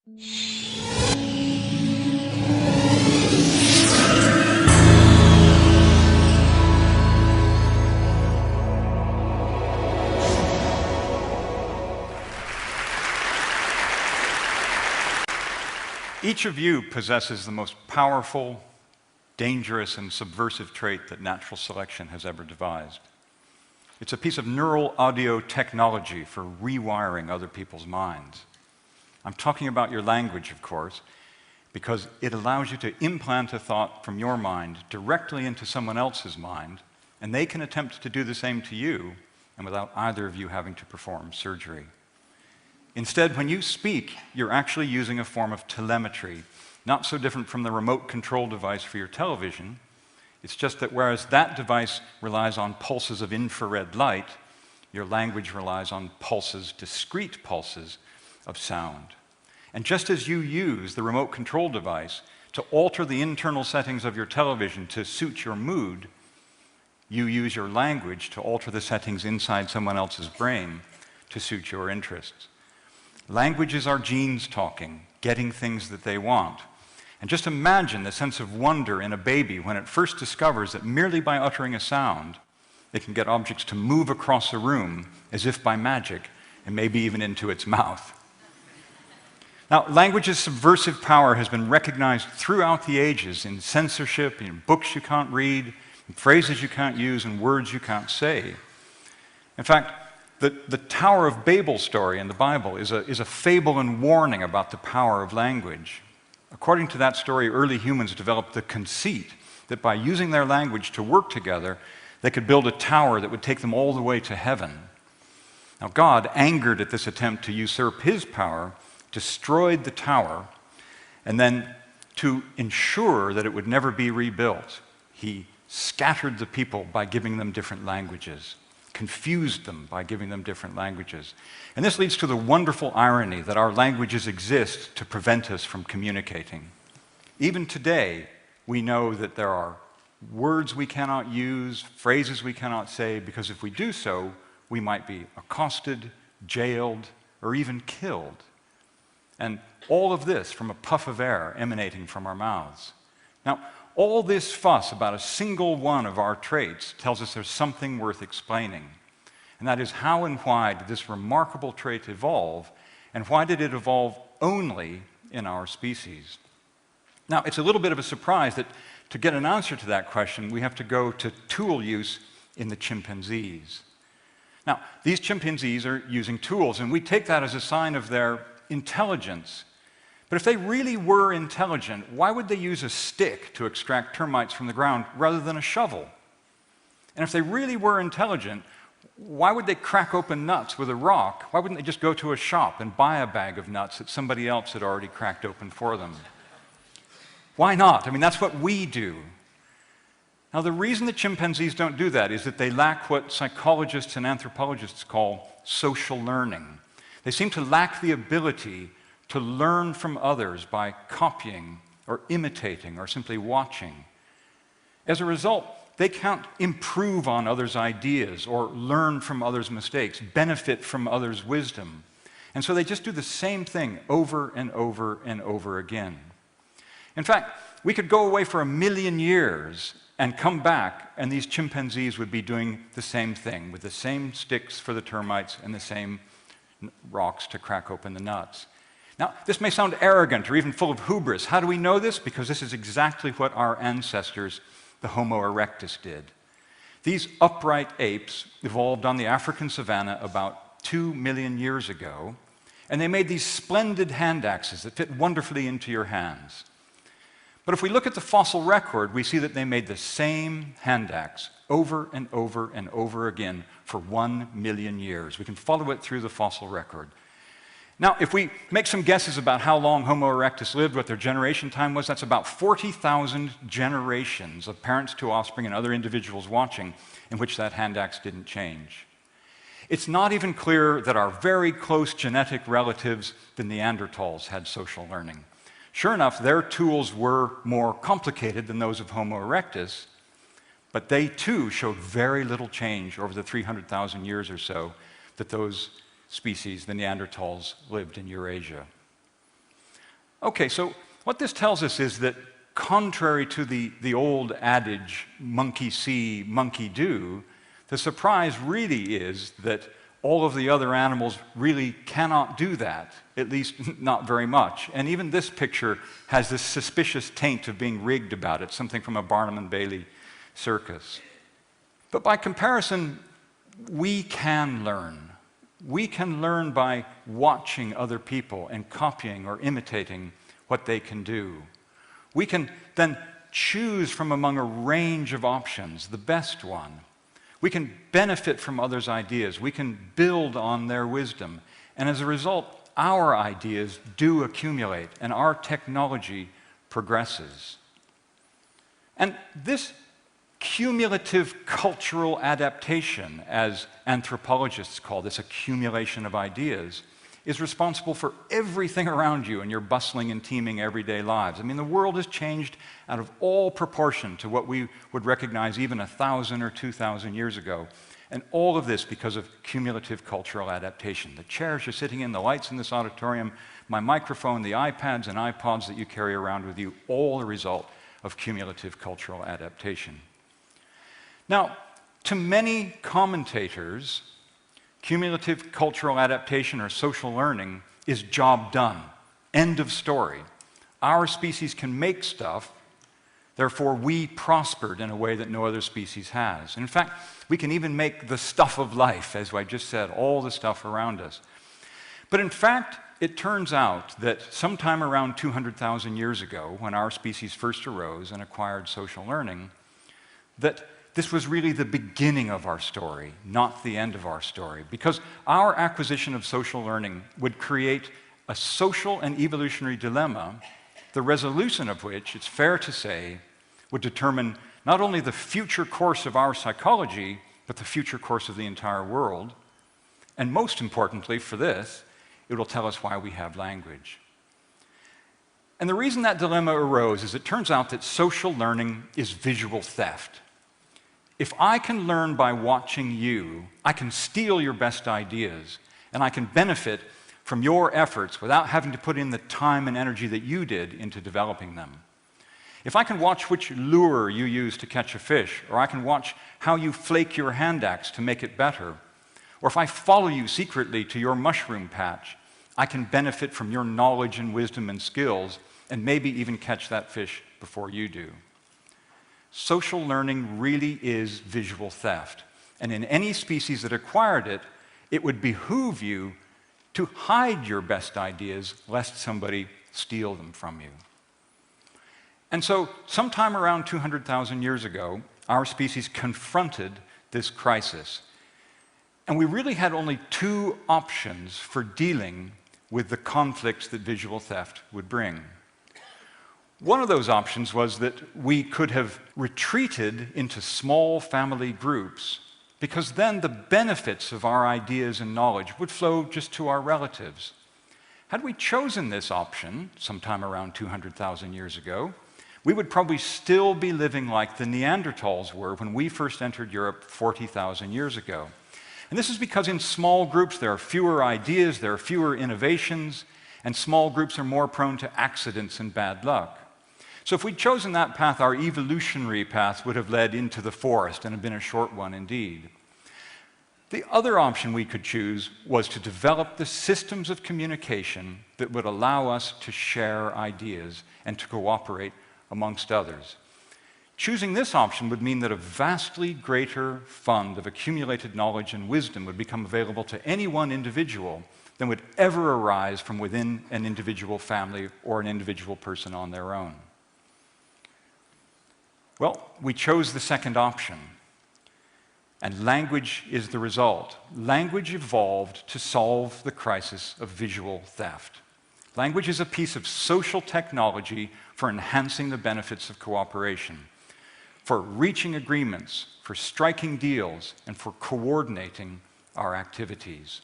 Each of you possesses the most powerful, dangerous, and subversive trait that natural selection has ever devised. It's a piece of neural audio technology for rewiring other people's minds. I'm talking about your language, of course, because it allows you to implant a thought from your mind directly into someone else's mind, and they can attempt to do the same to you, and without either of you having to perform surgery. Instead, when you speak, you're actually using a form of telemetry, not so different from the remote control device for your television. It's just that whereas that device relies on pulses of infrared light, your language relies on pulses, discrete pulses of sound. And just as you use the remote control device to alter the internal settings of your television to suit your mood, you use your language to alter the settings inside someone else's brain to suit your interests. Language is our genes talking, getting things that they want. And just imagine the sense of wonder in a baby when it first discovers that merely by uttering a sound, it can get objects to move across a room as if by magic, and maybe even into its mouth. Now, language's subversive power has been recognized throughout the ages in censorship, in books you can't read, in phrases you can't use, and words you can't say. In fact, the Tower of Babel story in the Bible is a fable and warning about the power of language. According to that story, early humans developed the conceit that by using their language to work together, they could build a tower that would take them all the way to heaven. Now, God, angered at this attempt to usurp his power, destroyed the tower, and then to ensure that it would never be rebuilt, he scattered the people by giving them different languages, confused them by giving them different languages. And this leads to the wonderful irony that our languages exist to prevent us from communicating. Even today, we know that there are words we cannot use, phrases we cannot say, because if we do so, we might be accosted, jailed, or even killed. And all of this from a puff of air emanating from our mouths. Now, all this fuss about a single one of our traits tells us there's something worth explaining. And that is, how and why did this remarkable trait evolve, and why did it evolve only in our species? Now, it's a little bit of a surprise that to get an answer to that question, we have to go to tool use in the chimpanzees. Now, these chimpanzees are using tools, and we take that as a sign of their intelligence. But if they really were intelligent, why would they use a stick to extract termites from the ground rather than a shovel? And if they really were intelligent, why would they crack open nuts with a rock? Why wouldn't they just go to a shop and buy a bag of nuts that somebody else had already cracked open for them? Why not? I mean, that's what we do. Now, the reason that chimpanzees don't do that is that they lack what psychologists and anthropologists call social learning. They seem to lack the ability to learn from others by copying or imitating or simply watching. As a result, they can't improve on others' ideas or learn from others' mistakes, benefit from others' wisdom. And so they just do the same thing over and over and over again. In fact, we could go away for 1 million years and come back, and these chimpanzees would be doing the same thing, with the same sticks for the termites and the same rocks to crack open the nuts. Now, this may sound arrogant or even full of hubris. How do we know this? Because this is exactly what our ancestors, the Homo erectus, did. These upright apes evolved on the African savanna about 2 million years ago, and they made these splendid hand axes that fit wonderfully into your hands. But if we look at the fossil record, we see that they made the same hand axe over and over and over again for 1 million years. We can follow it through the fossil record. Now, if we make some guesses about how long Homo erectus lived, what their generation time was, that's about 40,000 generations of parents to offspring and other individuals watching in which that hand axe didn't change. It's not even clear that our very close genetic relatives, the Neanderthals, had social learning. Sure enough, their tools were more complicated than those of Homo erectus, but they too showed very little change over the 300,000 years or so that those species, the Neanderthals, lived in Eurasia. Okay, so what this tells us is that contrary to the old adage, monkey see, monkey do, the surprise really is that all of the other animals really cannot do that, at least not very much. And even this picture has this suspicious taint of being rigged about it, something from a Barnum and Bailey circus. But by comparison, we can learn. We can learn by watching other people and copying or imitating what they can do. We can then choose from among a range of options the best one. We can benefit from others' ideas. We can build on their wisdom. And as a result, our ideas do accumulate and our technology progresses. And this cumulative cultural adaptation, as anthropologists call this accumulation of ideas, is responsible for everything around you in your bustling and teeming everyday lives. I mean, the world has changed out of all proportion to what we would recognize even 1,000 or 2,000 years ago. And all of this because of cumulative cultural adaptation. The chairs you're sitting in, the lights in this auditorium, my microphone, the iPads and iPods that you carry around with you, all the result of cumulative cultural adaptation. Now, to many commentators, cumulative cultural adaptation or social learning is job done. End of story. Our species can make stuff, therefore we prospered in a way that no other species has. And in fact, we can even make the stuff of life, as I just said, all the stuff around us. But in fact, it turns out that sometime around 200,000 years ago, when our species first arose and acquired social learning, that this was really the beginning of our story, not the end of our story, because our acquisition of social learning would create a social and evolutionary dilemma, the resolution of which, it's fair to say, would determine not only the future course of our psychology, but the future course of the entire world. And most importantly for this, it will tell us why we have language. And the reason that dilemma arose is it turns out that social learning is visual theft. If I can learn by watching you, I can steal your best ideas, and I can benefit from your efforts without having to put in the time and energy that you did into developing them. If I can watch which lure you use to catch a fish, or I can watch how you flake your hand axe to make it better, or if I follow you secretly to your mushroom patch, I can benefit from your knowledge and wisdom and skills, and maybe even catch that fish before you do. Social learning really is visual theft. And in any species that acquired it, it would behoove you to hide your best ideas lest somebody steal them from you. And so, sometime around 200,000 years ago, our species confronted this crisis. And we really had only two options for dealing with the conflicts that visual theft would bring. One of those options was that we could have retreated into small family groups, because then the benefits of our ideas and knowledge would flow just to our relatives. Had we chosen this option sometime around 200,000 years ago, we would probably still be living like the Neanderthals were when we first entered Europe 40,000 years ago. And this is because in small groups there are fewer ideas, there are fewer innovations, and small groups are more prone to accidents and bad luck. So if we'd chosen that path, our evolutionary path would have led into the forest and have been a short one indeed. The other option we could choose was to develop the systems of communication that would allow us to share ideas and to cooperate amongst others. Choosing this option would mean that a vastly greater fund of accumulated knowledge and wisdom would become available to any one individual than would ever arise from within an individual family or an individual person on their own. Well, we chose the second option, and language is the result. Language evolved to solve the crisis of visual theft. Language is a piece of social technology for enhancing the benefits of cooperation, for reaching agreements, for striking deals, and for coordinating our activities.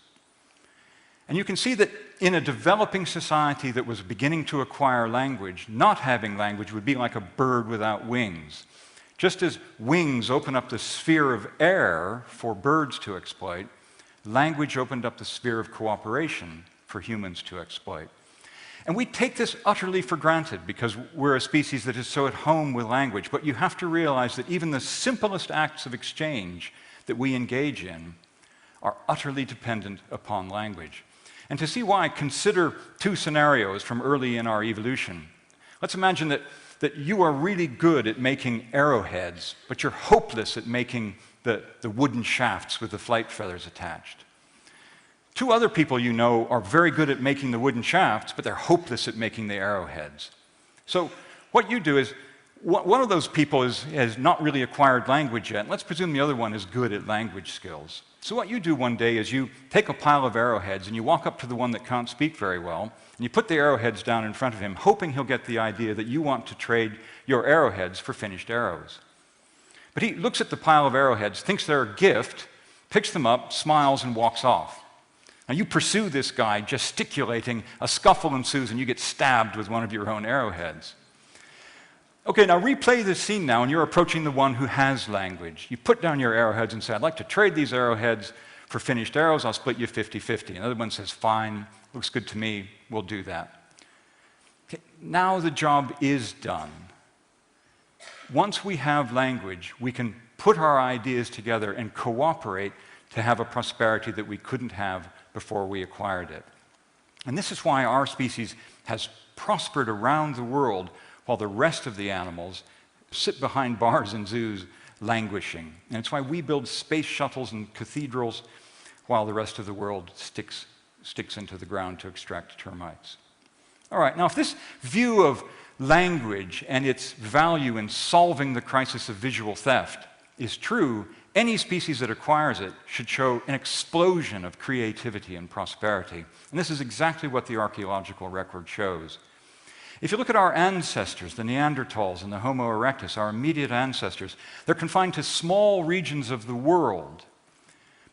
And you can see that in a developing society that was beginning to acquire language, not having language would be like a bird without wings. Just as wings open up the sphere of air for birds to exploit, language opened up the sphere of cooperation for humans to exploit. And we take this utterly for granted because we're a species that is so at home with language. But you have to realize that even the simplest acts of exchange that we engage in are utterly dependent upon language. And to see why, consider two scenarios from early in our evolution. Let's imagine that you are really good at making arrowheads, but you're hopeless at making the wooden shafts with the flight feathers attached. Two other people you know are very good at making the wooden shafts, but they're hopeless at making the arrowheads. So what you do is, one of those people has not really acquired language yet. Let's presume the other one is good at language skills. So what you do one day is you take a pile of arrowheads and you walk up to the one that can't speak very well, and you put the arrowheads down in front of him, hoping he'll get the idea that you want to trade your arrowheads for finished arrows. But he looks at the pile of arrowheads, thinks they're a gift, picks them up, smiles, and walks off. Now you pursue this guy, gesticulating, a scuffle ensues, and you get stabbed with one of your own arrowheads. Okay, now replay this scene now, and you're approaching the one who has language. You put down your arrowheads and say, I'd like to trade these arrowheads for finished arrows. I'll split you 50-50. Another one says, fine, looks good to me, we'll do that. Okay, now the job is done. Once we have language, we can put our ideas together and cooperate to have a prosperity that we couldn't have before we acquired it. And this is why our species has prospered around the world while the rest of the animals sit behind bars in zoos languishing. And it's why we build space shuttles and cathedrals while the rest of the world sticks into the ground to extract termites. All right, now if this view of language and its value in solving the crisis of visual theft is true, any species that acquires it should show an explosion of creativity and prosperity. And this is exactly what the archaeological record shows. If you look at our ancestors, the Neanderthals and the Homo erectus, our immediate ancestors, they're confined to small regions of the world.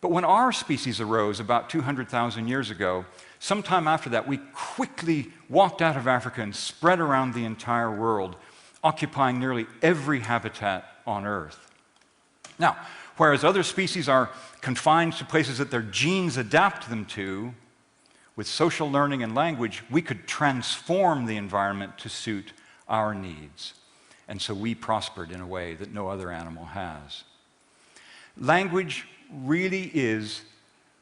But when our species arose about 200,000 years ago, sometime after that, we quickly walked out of Africa and spread around the entire world, occupying nearly every habitat on Earth. Now, whereas other species are confined to places that their genes adapt them to, with social learning and language, we could transform the environment to suit our needs. And so we prospered in a way that no other animal has. Language really is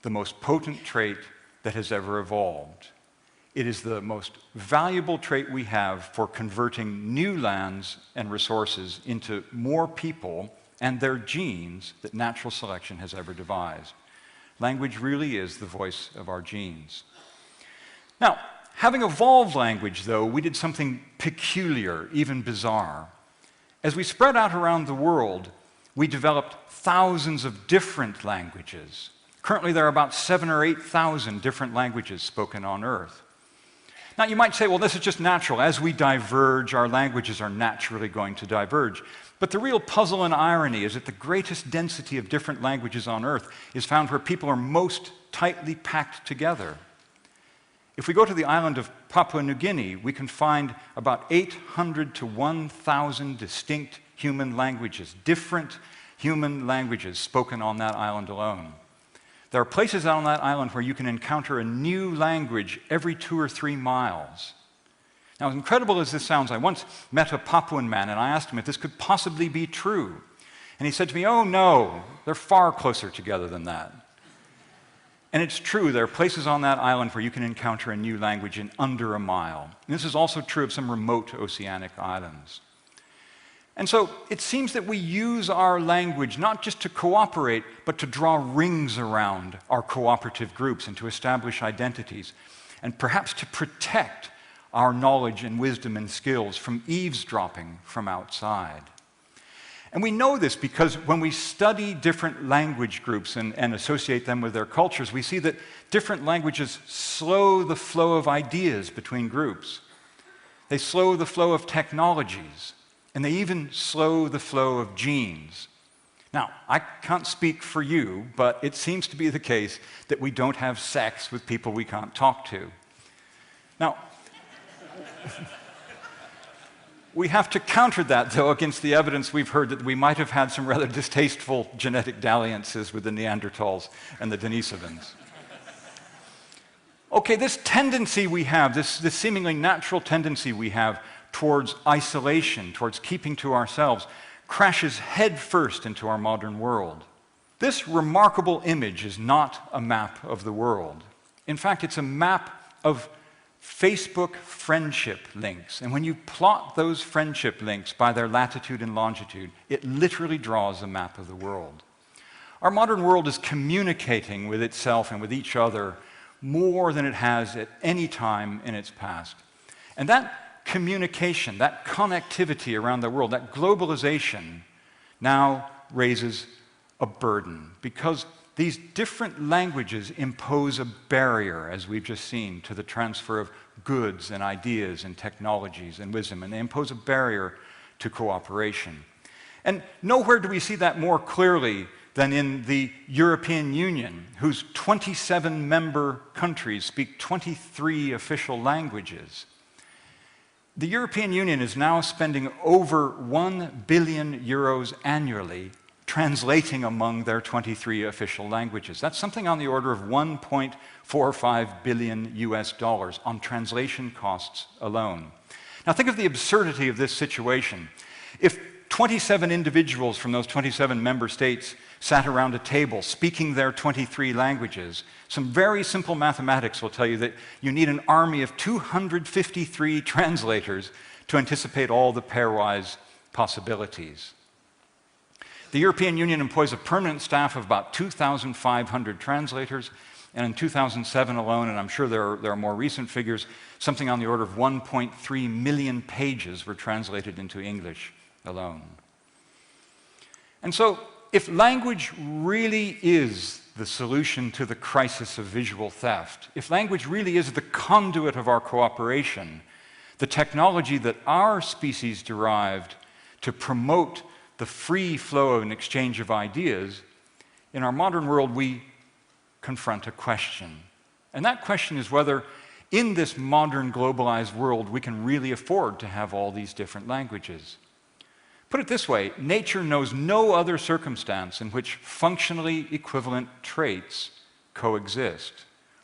the most potent trait that has ever evolved. It is the most valuable trait we have for converting new lands and resources into more people and their genes that natural selection has ever devised. Language really is the voice of our genes. Now, having evolved language, though, we did something peculiar, even bizarre. As we spread out around the world, we developed thousands of different languages. Currently, there are about 7,000 or 8,000 different languages spoken on Earth. Now, you might say, well, this is just natural. As we diverge, our languages are naturally going to diverge. But the real puzzle and irony is that the greatest density of different languages on Earth is found where people are most tightly packed together. If we go to the island of Papua New Guinea, we can find about 800 to 1,000 distinct human languages, different human languages spoken on that island alone. There are places on that island where you can encounter a new language every 2 or 3 miles. Now, as incredible as this sounds, I once met a Papuan man and I asked him if this could possibly be true. And he said to me, oh no, they're far closer together than that. And it's true, there are places on that island where you can encounter a new language in under a mile. And this is also true of some remote oceanic islands. And so it seems that we use our language not just to cooperate, but to draw rings around our cooperative groups and to establish identities, and perhaps to protect our knowledge and wisdom and skills from eavesdropping from outside. And we know this because when we study different language groups and associate them with their cultures, we see that different languages slow the flow of ideas between groups. They slow the flow of technologies, and they even slow the flow of genes. Now, I can't speak for you, but it seems to be the case that we don't have sex with people we can't talk to. Now, we have to counter that, though, against the evidence we've heard that we might have had some rather distasteful genetic dalliances with the Neanderthals and the Denisovans. Okay, this tendency we have, this seemingly natural tendency we have towards isolation, towards keeping to ourselves, crashes headfirst into our modern world. This remarkable image is not a map of the world. In fact, it's a map of Facebook friendship links. And when you plot those friendship links by their latitude and longitude, it literally draws a map of the world. Our modern world is communicating with itself and with each other more than it has at any time in its past. And that communication, that connectivity around the world, that globalization now raises a burden, because these different languages impose a barrier, as we've just seen, to the transfer of goods and ideas and technologies and wisdom, and they impose a barrier to cooperation. And nowhere do we see that more clearly than in the European Union, whose 27 member countries speak 23 official languages. The European Union is now spending over 1 billion euros annually translating among their 23 official languages. That's something on the order of 1.45 billion US dollars on translation costs alone. Now think of the absurdity of this situation. If 27 individuals from those 27 member states sat around a table speaking their 23 languages, some very simple mathematics will tell you that you need an army of 253 translators to anticipate all the pairwise possibilities. The European Union employs a permanent staff of about 2,500 translators, and in 2007 alone, and I'm sure there are more recent figures, something on the order of 1.3 million pages were translated into English alone. And so, if language really is the solution to the crisis of visual theft, if language really is the conduit of our cooperation, the technology that our species derived to promote the free flow and exchange of ideas, in our modern world we confront a question. And that question is whether, in this modern globalized world, we can really afford to have all these different languages. Put it this way, nature knows no other circumstance in which functionally equivalent traits coexist.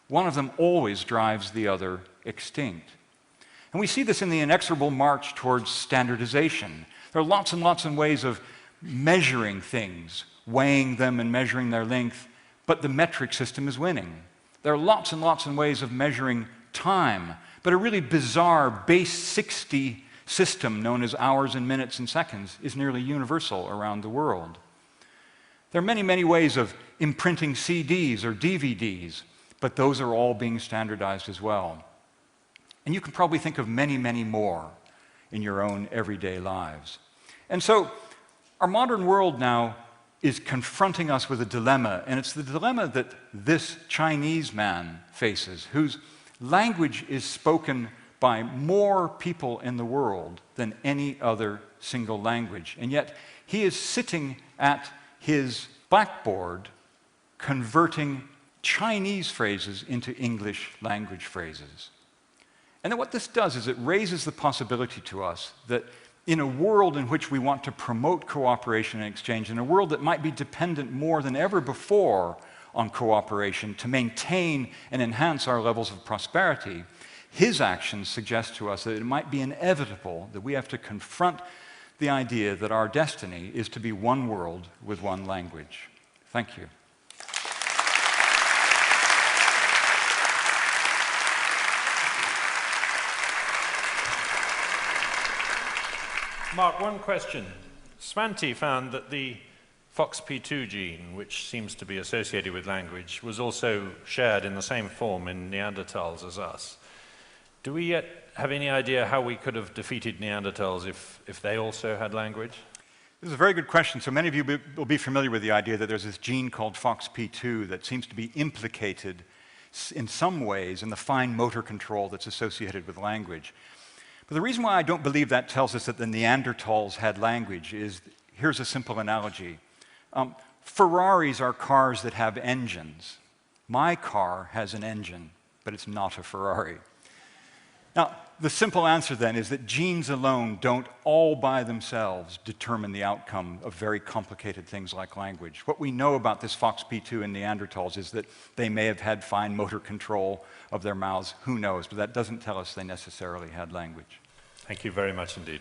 One of them always drives the other extinct. And we see this in the inexorable march towards standardization. There are lots and lots of ways of measuring things, weighing them and measuring their length, but the metric system is winning. There are lots and lots of ways of measuring time, but a really bizarre base 60 system known as hours and minutes and seconds is nearly universal around the world. There are many, many ways of imprinting CDs or DVDs, but those are all being standardized as well. And you can probably think of many, many more in your own everyday lives. And so our modern world now is confronting us with a dilemma, and it's the dilemma that this Chinese man faces, whose language is spoken by more people in the world than any other single language. And yet, he is sitting at his blackboard converting Chinese phrases into English language phrases. And then what this does is it raises the possibility to us that in a world in which we want to promote cooperation and exchange, in a world that might be dependent more than ever before on cooperation to maintain and enhance our levels of prosperity, his actions suggest to us that it might be inevitable that we have to confront the idea that our destiny is to be one world with one language. Thank you. Mark, one question. Svante found that the FOXP2 gene, which seems to be associated with language, was also shared in the same form in Neanderthals as us. Do we yet have any idea how we could have defeated Neanderthals if they also had language? This is a very good question. So many of you will be familiar with the idea that there's this gene called FOXP2 that seems to be implicated in some ways in the fine motor control that's associated with language. But the reason why I don't believe that tells us that the Neanderthals had language is, here's a simple analogy. Ferraris are cars that have engines. My car has an engine, but it's not a Ferrari. Now, the simple answer then is that genes alone don't all by themselves determine the outcome of very complicated things like language. What we know about this FOXP2 in Neanderthals is that they may have had fine motor control of their mouths, who knows, but that doesn't tell us they necessarily had language. Thank you very much indeed.